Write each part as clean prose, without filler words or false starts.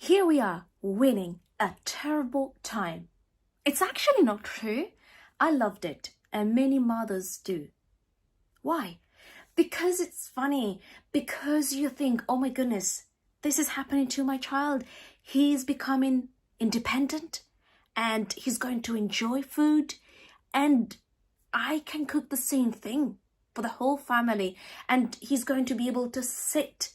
Here we are, winning a terrible time. It's actually not true. I loved it, and many mothers do. Why? Because it's funny. Because you think, oh my goodness, this is happening to my child. He's becoming independent and he's going to enjoy food, and I can cook the same thing for the whole family, and he's going to be able to sit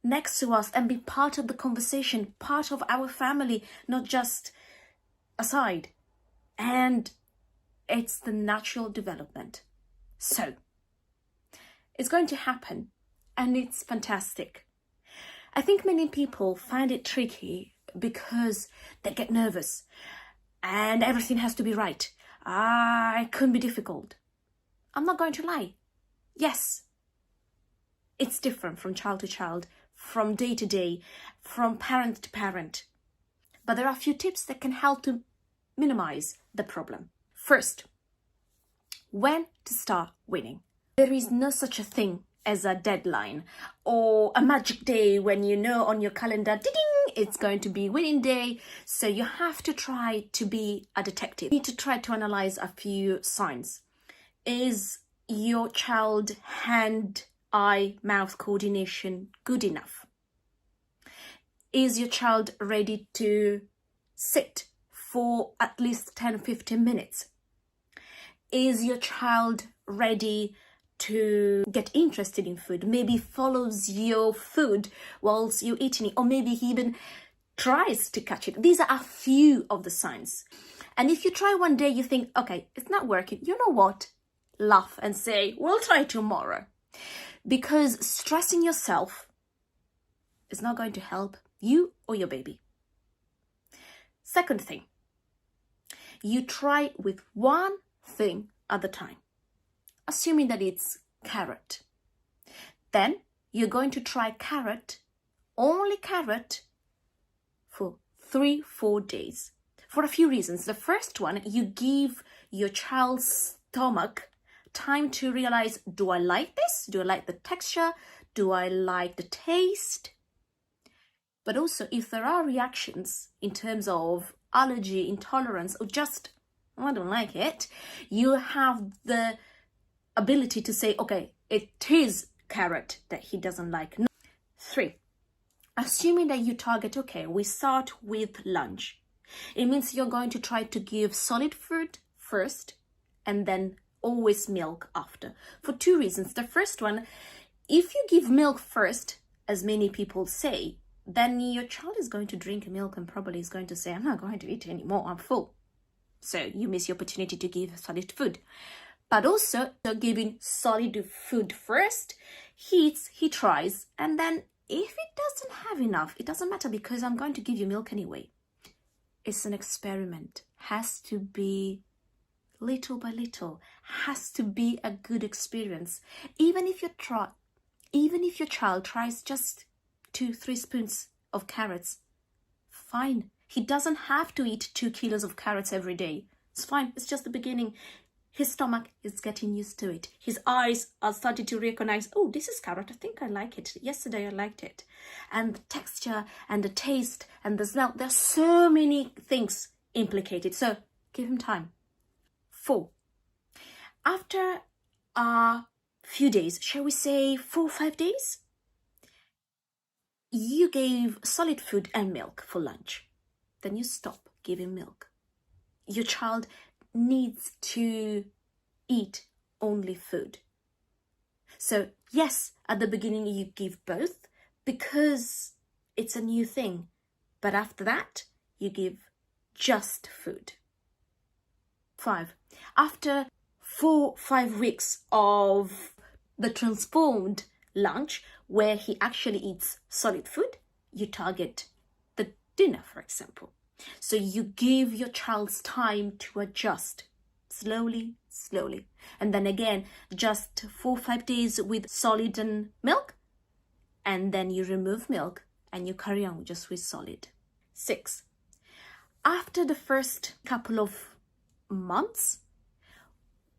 next to us and be part of the conversation, part of our family, not just aside. And it's the natural development. So it's going to happen, and it's fantastic. I think many people find it tricky because they get nervous and everything has to be right. It can be difficult. I'm not going to lie. Yes, it's different from child to child, from day to day, from parent to parent. But there are a few tips that can help to minimize the problem. First, when to start winning. There is no such a thing as a deadline or a magic day when you know on your calendar, ding, it's going to be winning day. So you have to try to be a detective. You need to try to analyze a few signs. Is your child hand-eye-mouth coordination good enough? Is your child ready to sit for at least 10-15 minutes? Is your child ready to get interested in food? Maybe follows your food whilst you're eating it, or maybe he even tries to catch it. These are a few of the signs. And if you try one day, you think, okay, it's not working, you know what? Laugh and say, we'll try tomorrow. Because stressing yourself is not going to help you or your baby. Second thing, you try with one thing at a time, assuming that it's carrot. Then you're going to try only carrot, for 3-4 days. For a few reasons. The first one, you give your child's stomach time to realize, do I like this? Do I like the texture? Do I like the taste? But also, if there are reactions in terms of allergy, intolerance, or just, I don't like it, you have the ability to say, okay, it is carrot that he doesn't like. 3, assuming that you target, okay, we start with lunch. It means you're going to try to give solid food first and then always milk after, for 2 reasons. The first one, if you give milk first, as many people say, then your child is going to drink milk and probably is going to say, I'm not going to eat anymore, I'm full. So you miss your opportunity to give solid food. But also, you're giving solid food first, he eats, he tries, and then if it doesn't have enough, it doesn't matter because I'm going to give you milk anyway. It's an experiment. Has to be little by little. Has to be a good experience. Even if your child tries just 2-3 spoons of carrots, fine. He doesn't have to eat 2 kilos of carrots every day. It's fine. It's just the beginning. His stomach is getting used to it. His eyes are starting to recognize, oh, this is carrot. I think I like it. Yesterday I liked it. And the texture and the taste and the smell. There's so many things implicated. So give him time. 4, after a few days, shall we say 4-5 days, you gave solid food and milk for lunch. Then you stop giving milk. Your child needs to eat only food. So yes, at the beginning you give both because it's a new thing. But after that, you give just food. 5, after 4-5 weeks of the transformed lunch, where he actually eats solid food, you target the dinner, for example. So you give your child's time to adjust slowly. And then again, just 4-5 days with solid and milk. And then you remove milk and you carry on just with solid. 6, after the first couple of months,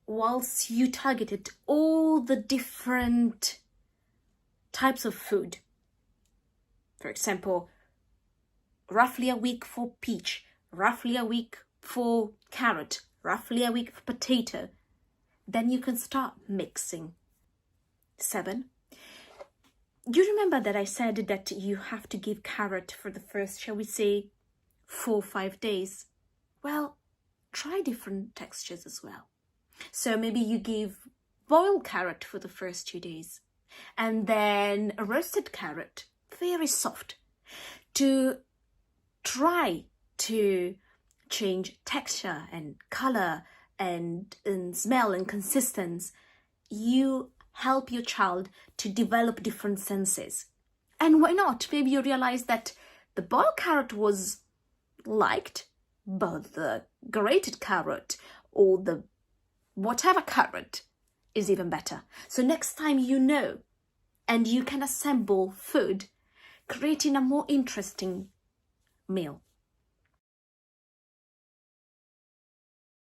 whilst you targeted all the different types of food, for example, roughly a week for peach, roughly a week for carrot, roughly a week for potato. Then you can start mixing. 7. Do you remember that I said that you have to give carrot for the first, shall we say, 4 or 5 days? Well, try different textures as well. So maybe you give boiled carrot for the first 2 days, and then a roasted carrot, very soft, to try to change texture and color and smell and consistency. You help your child to develop different senses. And why not? Maybe you realize that the boiled carrot was liked, but the grated carrot or the whatever carrot is even better. So next time you know, and you can assemble food, creating a more interesting meal.